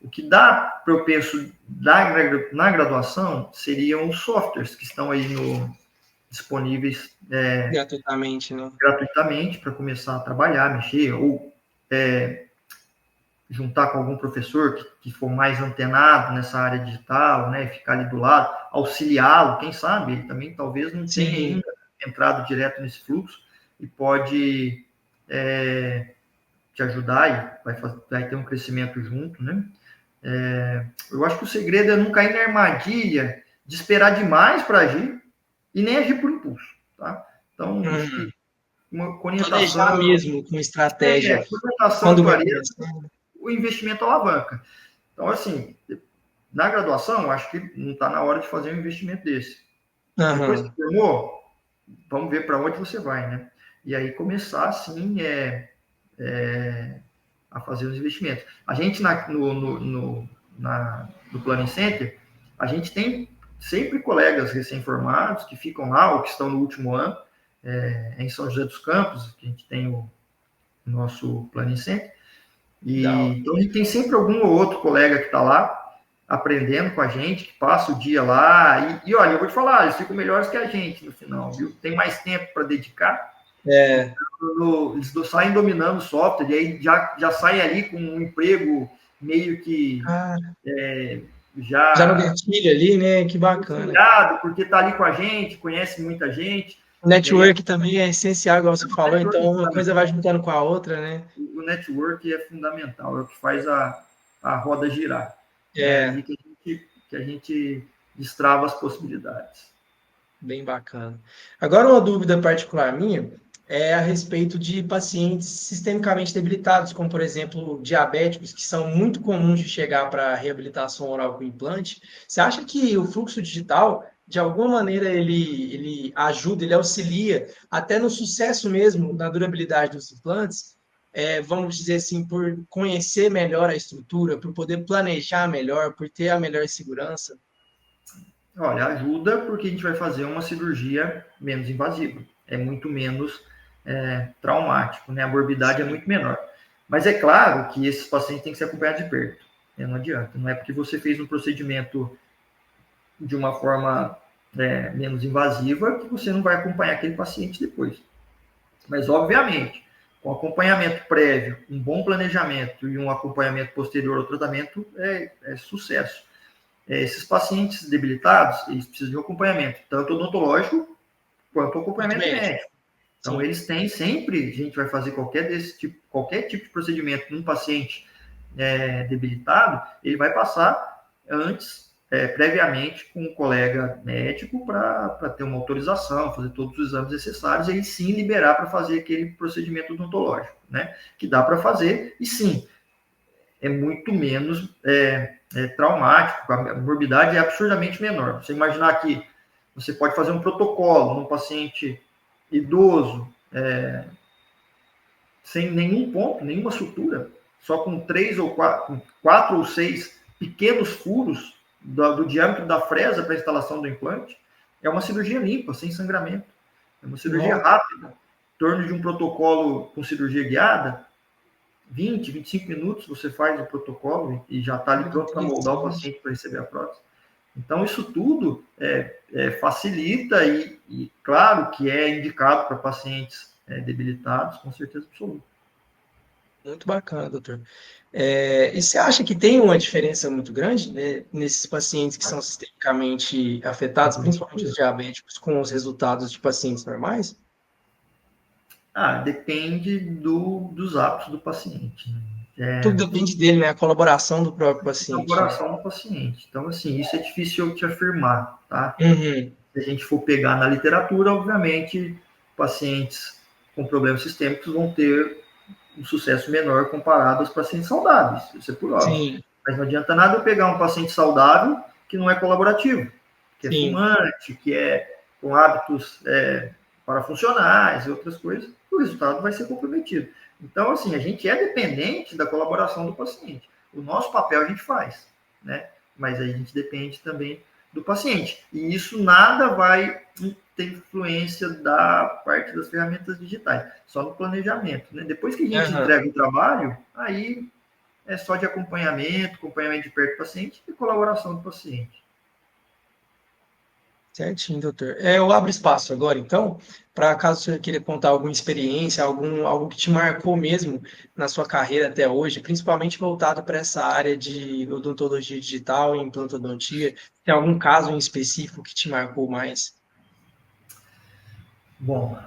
O que dá para eu penso na graduação seriam os softwares que estão aí disponíveis Gratuitamente, né? gratuitamente para começar a trabalhar, mexer, ou juntar com algum professor que for mais antenado nessa área digital, né, ficar ali do lado, auxiliá-lo, quem sabe, ele também talvez não tenha Sim. ainda entrado direto nesse fluxo e pode te ajudar e vai ter um crescimento junto, né? Eu acho que o segredo é não cair na armadilha de esperar demais para agir e nem agir por impulso, tá? Então, acho que uma Planejar orientação, mesmo com estratégia orientação e quando vai clareza, começar. o investimento alavanca. Então, assim, na graduação, acho que não está na hora de fazer um investimento desse. Depois que Aham. formou, vamos ver para onde você vai, né? E aí começar, assim, a fazer os investimentos. A gente, no Planning Center, a gente tem sempre colegas recém-formados que ficam lá ou que estão no último ano, em São José dos Campos, que a gente tem o nosso Planning Center, então a gente tem sempre algum ou outro colega que está lá aprendendo com a gente, que passa o dia lá. E olha, eu vou te falar, eles ficam melhores que a gente no final, viu? Tem mais tempo para dedicar. É, Então, eles saem dominando o software, e aí já saem ali com um emprego meio que cara, já no já gatilho ali, né? Que bacana. ligado, porque está ali com a gente, conhece muita gente. O E aí network também é essencial, igual você falou, então uma coisa vai juntando com a outra, né? o network é fundamental, é o que faz a roda girar. É É, ali que a gente destrava as possibilidades. bem bacana. Agora, uma dúvida particular minha é a respeito de pacientes sistemicamente debilitados, como, por exemplo, diabéticos, que são muito comuns de chegar para a reabilitação oral com implante. Você acha que o fluxo digital, de alguma maneira, ele ajuda, ele auxilia até no sucesso mesmo, na durabilidade dos implantes? Vamos dizer assim, por conhecer melhor a estrutura, por poder planejar melhor, por ter a melhor segurança? Olha, ajuda porque a gente vai fazer uma cirurgia menos invasiva, é muito menos traumático, né? A morbidade é Sim. muito menor. Mas é claro que esses pacientes têm que ser acompanhados de perto, né? Não adianta, não é porque você fez um procedimento de uma forma menos invasiva que você não vai acompanhar aquele paciente depois. Mas, obviamente, com acompanhamento prévio, um bom planejamento e um acompanhamento posterior ao tratamento é sucesso. Esses pacientes debilitados, eles precisam de um acompanhamento, tanto odontológico quanto Muito acompanhamento médico. médico. Então, Sim. eles têm sempre, a gente vai fazer qualquer tipo de procedimento num paciente debilitado, ele vai passar antes, previamente, com um colega médico para ter uma autorização, fazer todos os exames necessários, e aí sim liberar para fazer aquele procedimento odontológico, né? Que dá para fazer, e sim, é muito menos traumático, a morbidade é absurdamente menor. Você imaginar que você pode fazer um protocolo num paciente idoso, sem nenhum ponto, nenhuma sutura, só com 4 ou 6 pequenos furos do diâmetro da fresa para a instalação do implante, é uma cirurgia limpa, sem sangramento. É uma cirurgia Nossa. rápida. Em torno de um protocolo com cirurgia guiada, 20, 25 minutos você faz o protocolo e já está ali pronto para moldar o paciente para receber a prótese. Então, isso tudo facilita e claro que é indicado para pacientes debilitados, com certeza absoluta. Muito bacana, doutor. E você acha que tem uma diferença muito grande, né, nesses pacientes que são sistemicamente afetados, principalmente os diabéticos, com os resultados de pacientes normais? Depende dos hábitos do paciente. Tudo depende dele, né? A colaboração do próprio paciente, né? Colaboração do paciente. Então, assim, isso é difícil eu te afirmar, tá? Uhum. Se a gente for pegar na literatura, obviamente, pacientes com problemas sistêmicos vão ter um sucesso menor comparado aos pacientes saudáveis, isso é por óbvio. Sim, Mas não adianta nada eu pegar um paciente saudável que não é colaborativo, que é sim. fumante, que é com hábitos parafuncionais e outras coisas, o resultado vai ser comprometido. Então, assim, a gente é dependente da colaboração do paciente. O nosso papel a gente faz, né? Mas aí a gente depende também do paciente. E isso nada vai ter influência da parte das ferramentas digitais, só no planejamento, né? Depois que a gente entrega o trabalho, aí é só de acompanhamento de perto do paciente e colaboração do paciente. Certinho, doutor. Eu abro espaço agora, então, para caso você queira contar alguma experiência, algo que te marcou mesmo na sua carreira até hoje, principalmente voltado para essa área de odontologia digital e implantodontia. Tem algum caso em específico que te marcou mais? Bom,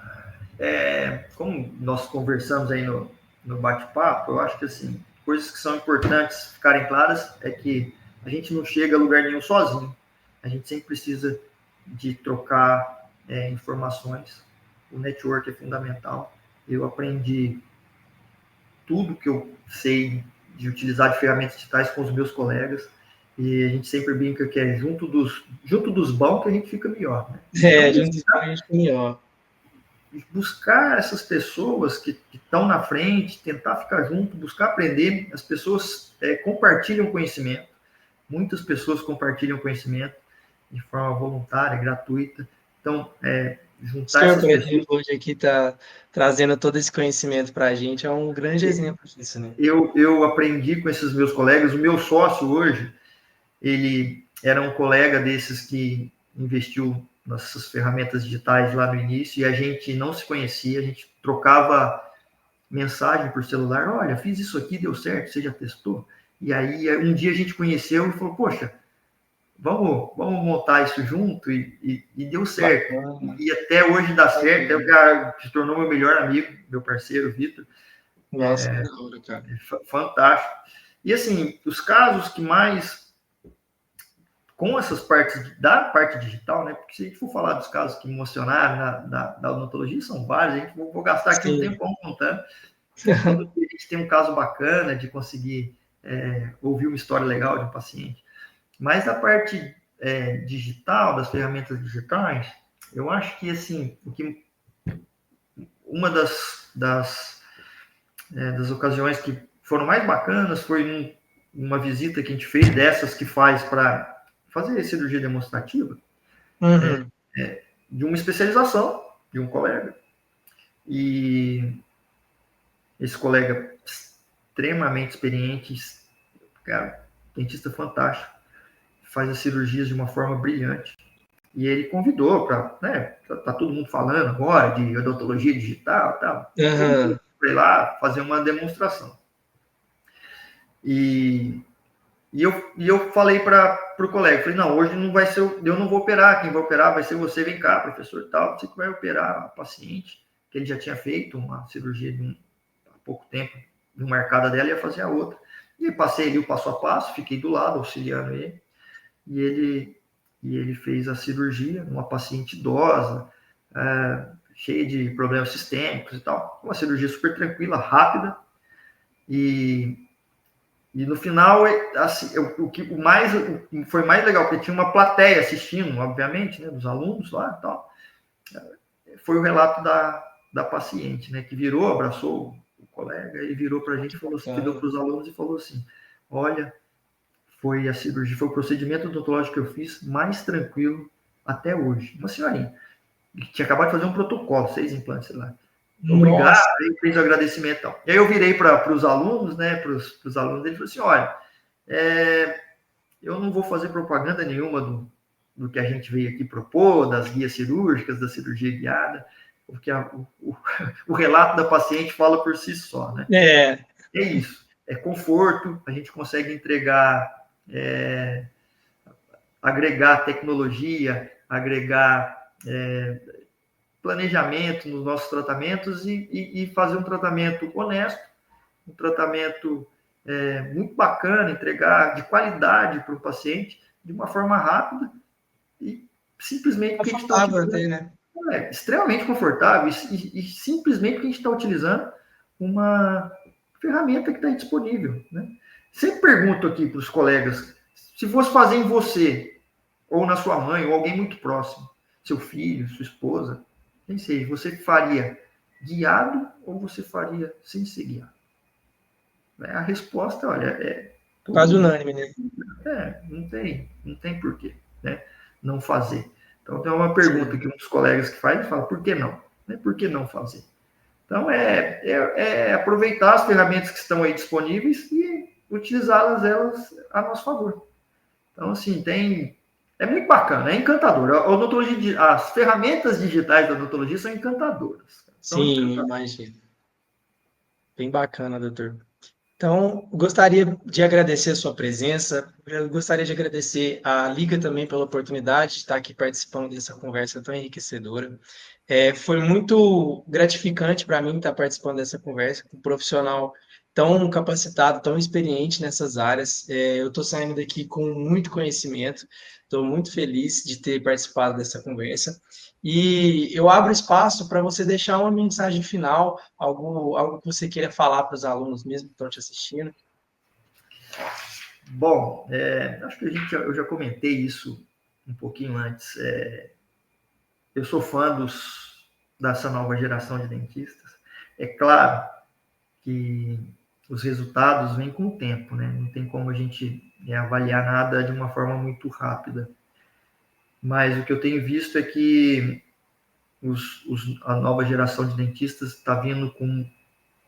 como nós conversamos aí no bate-papo, eu acho que, assim, coisas que são importantes ficarem claras é que a gente não chega a lugar nenhum sozinho. A gente sempre precisa de trocar informações. O network é fundamental. Eu aprendi tudo que eu sei de utilizar de ferramentas digitais com os meus colegas. E a gente sempre brinca que é junto dos bons que a gente fica melhor. Né? Então, Juntos a gente melhor. buscar essas pessoas que estão na frente, tentar ficar junto, buscar aprender. As pessoas compartilham conhecimento. Muitas pessoas compartilham conhecimento de forma voluntária, gratuita. Então, O juntar senhor, essas por pessoas. exemplo, hoje aqui está trazendo todo esse conhecimento para a gente, é um grande exemplo disso, né? Eu aprendi com esses meus colegas. O meu sócio hoje, ele era um colega desses que investiu nessas ferramentas digitais lá no início e a gente não se conhecia, a gente trocava mensagem por celular, olha, fiz isso aqui, deu certo, você já testou? E aí um dia a gente conheceu e falou, poxa, vamos montar isso junto e deu certo. Bacana. E até hoje dá certo, o cara se tornou meu melhor amigo, meu parceiro, Vitor. Nossa, que da hora, cara. Fantástico. E assim, os casos que mais com essas partes da parte digital, né? Porque se a gente for falar dos casos que emocionaram da odontologia, são vários, a gente vou gastar aqui um tempão contando. Todo dia a gente tem um caso bacana de conseguir ouvir uma história legal de um paciente. Mas da parte digital, das ferramentas digitais, eu acho que assim, uma das ocasiões que foram mais bacanas foi uma visita que a gente fez dessas que faz para fazer cirurgia demonstrativa, Uhum. de uma especialização de um colega. E esse colega extremamente experiente, cara, dentista fantástico, faz as cirurgias de uma forma brilhante. E ele convidou para, né, tá todo mundo falando agora de odontologia digital e tal. Uhum. Para ir lá fazer uma demonstração. E eu falei para o colega, falei, não, hoje não vai ser, eu não vou operar, quem vai operar vai ser você, vem cá, professor e tal, você que vai operar a paciente, que ele já tinha feito uma cirurgia há pouco tempo, uma marcada dela, ia fazer a outra. E passei ali o passo a passo, fiquei do lado, auxiliando ele, e ele fez a cirurgia numa paciente idosa, cheia de problemas sistêmicos e tal, uma cirurgia super tranquila, rápida, e no final, assim, o que foi mais legal, porque tinha uma plateia assistindo, obviamente, né, dos alunos lá e tal, foi o relato da paciente, né, que virou, abraçou o colega e virou para a gente, falou assim, virou para os alunos e falou assim, olha, foi a cirurgia, foi o procedimento odontológico que eu fiz mais tranquilo até hoje. Uma senhorinha, que tinha acabado de fazer um protocolo, 6 implantes, sei lá. Obrigado, Nossa, aí fez o agradecimento. Então. E aí eu virei para os alunos, né, para os alunos dele, e falei assim, olha, eu não vou fazer propaganda nenhuma do que a gente veio aqui propor, das guias cirúrgicas, da cirurgia guiada, porque o relato da paciente fala por si só, né? é, É isso, é conforto, a gente consegue entregar, agregar tecnologia, agregar planejamento nos nossos tratamentos e fazer um tratamento honesto, um tratamento muito bacana, entregar de qualidade para o paciente de uma forma rápida e simplesmente porque a gente está confortável utilizando, até, né? extremamente confortável e simplesmente porque a gente está utilizando uma ferramenta que está disponível. Né? Sempre pergunto aqui para os colegas, se fosse fazer em você, ou na sua mãe, ou alguém muito próximo, seu filho, sua esposa, nem sei, você faria guiado ou você faria sem ser guiado? A resposta, olha, todo Quase mundo. unânime, né? Não tem porquê, né? Não fazer. Então, tem uma pergunta Sim. que um dos colegas que faz e fala, por que não? Por que não fazer? Então, é aproveitar as ferramentas que estão aí disponíveis e utilizá-las elas a nosso favor. Então, assim, é muito bacana, é encantador. A odontologia, as ferramentas digitais da odontologia são encantadoras. São Sim, encantadoras. imagino. Bem bacana, doutor. Então, gostaria de agradecer a sua presença, eu gostaria de agradecer a Liga também pela oportunidade de estar aqui participando dessa conversa tão enriquecedora. Foi muito gratificante para mim estar participando dessa conversa com um profissional tão capacitado, tão experiente nessas áreas. Eu estou saindo daqui com muito conhecimento, estou muito feliz de ter participado dessa conversa. E eu abro espaço para você deixar uma mensagem final, algo que você queira falar para os alunos mesmo que estão te assistindo. Bom, acho que eu já comentei isso um pouquinho antes. Eu sou fã dessa nova geração de dentistas. É claro que os resultados vêm com o tempo, né? Não tem como a gente avaliar nada de uma forma muito rápida. Mas o que eu tenho visto é que a nova geração de dentistas está vindo com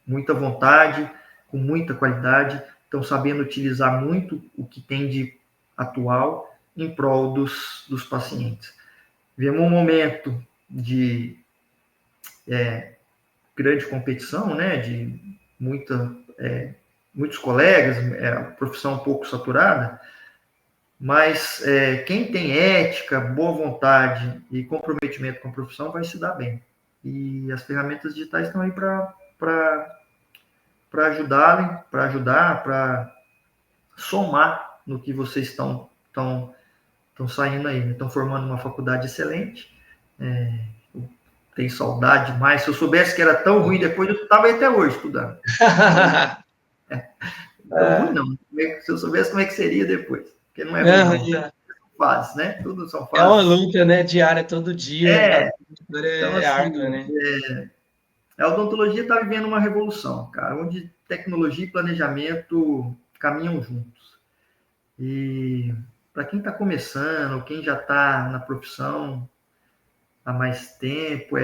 muita vontade, com muita qualidade, estão sabendo utilizar muito o que tem de atual em prol dos pacientes. Vivemos um momento de grande competição, né, de muitos colegas, a profissão um pouco saturada, mas quem tem ética, boa vontade e comprometimento com a profissão vai se dar bem. E as ferramentas digitais estão aí para ajudar, para somar no que vocês estão saindo aí, estão formando uma faculdade excelente. Tenho saudade demais. Se eu soubesse que era tão ruim depois, eu estava até hoje estudando. Tão ruim não. Se eu soubesse como é que seria depois. Porque não é ruim não. Fases, né? Tudo são É uma fases. luta, né, diária, todo dia. A luta Então, é árdua, assim, né? a odontologia está vivendo uma revolução, cara, onde tecnologia e planejamento caminham juntos. E para quem está começando, quem já está na profissão há mais tempo,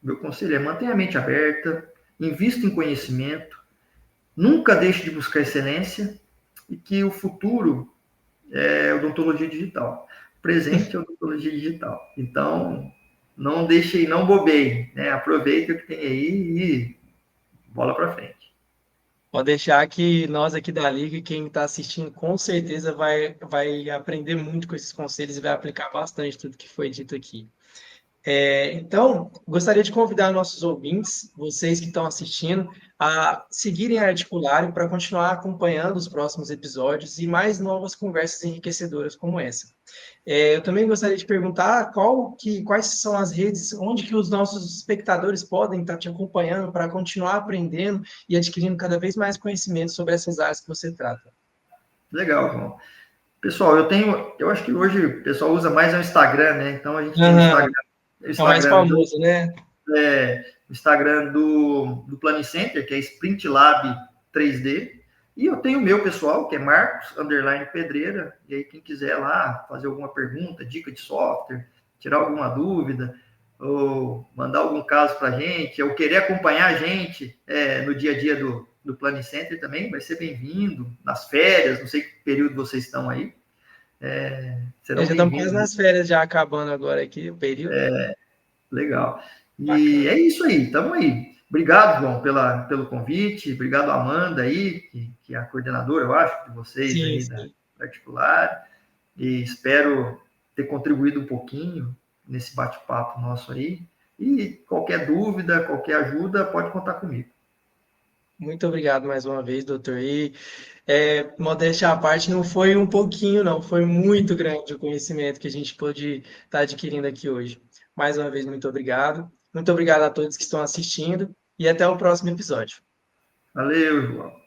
meu conselho é mantenha a mente aberta, invista em conhecimento, nunca deixe de buscar excelência e que o futuro é odontologia digital. O presente é odontologia digital. Então, não deixe, não bobeie, né? Aproveite o que tem aí e bola para frente. Pode deixar que nós aqui da Liga, quem está assistindo, com certeza vai aprender muito com esses conselhos e vai aplicar bastante tudo que foi dito aqui. Então, gostaria de convidar nossos ouvintes, vocês que estão assistindo, a seguirem a Articulário para continuar acompanhando os próximos episódios e mais novas conversas enriquecedoras como essa. Eu também gostaria de perguntar quais são as redes onde que os nossos espectadores podem estar te acompanhando para continuar aprendendo e adquirindo cada vez mais conhecimento sobre essas áreas que você trata. Legal, João. Pessoal, eu acho que hoje o pessoal usa mais o Instagram, né? Então a gente tem Aham, o é o mais Instagram famoso, né? o Instagram do Planicenter, que é Sprint Lab 3D, e eu tenho o meu pessoal, que é Marcos_Pedreira, e aí quem quiser lá fazer alguma pergunta, dica de software, tirar alguma dúvida, ou mandar algum caso para a gente, ou querer acompanhar a gente no dia a dia do Planning Center também, vai ser bem-vindo. Nas férias, não sei que período vocês estão aí, serão Já estamos quase bem-vindos. nas férias, já acabando agora aqui o período. Legal. E Bacana. é isso aí, estamos aí. Obrigado, João, pelo convite. Obrigado, Amanda aí, que é a coordenadora, eu acho, de vocês Sim, aí da sim. particular. E espero ter contribuído um pouquinho nesse bate-papo nosso aí. E qualquer dúvida, qualquer ajuda, pode contar comigo. Muito obrigado mais uma vez, doutor. E modéstia à parte, não foi um pouquinho, não, foi muito grande o conhecimento que a gente pôde estar adquirindo aqui hoje. Mais uma vez, muito obrigado. Muito obrigado a todos que estão assistindo e até o próximo episódio. Valeu, João.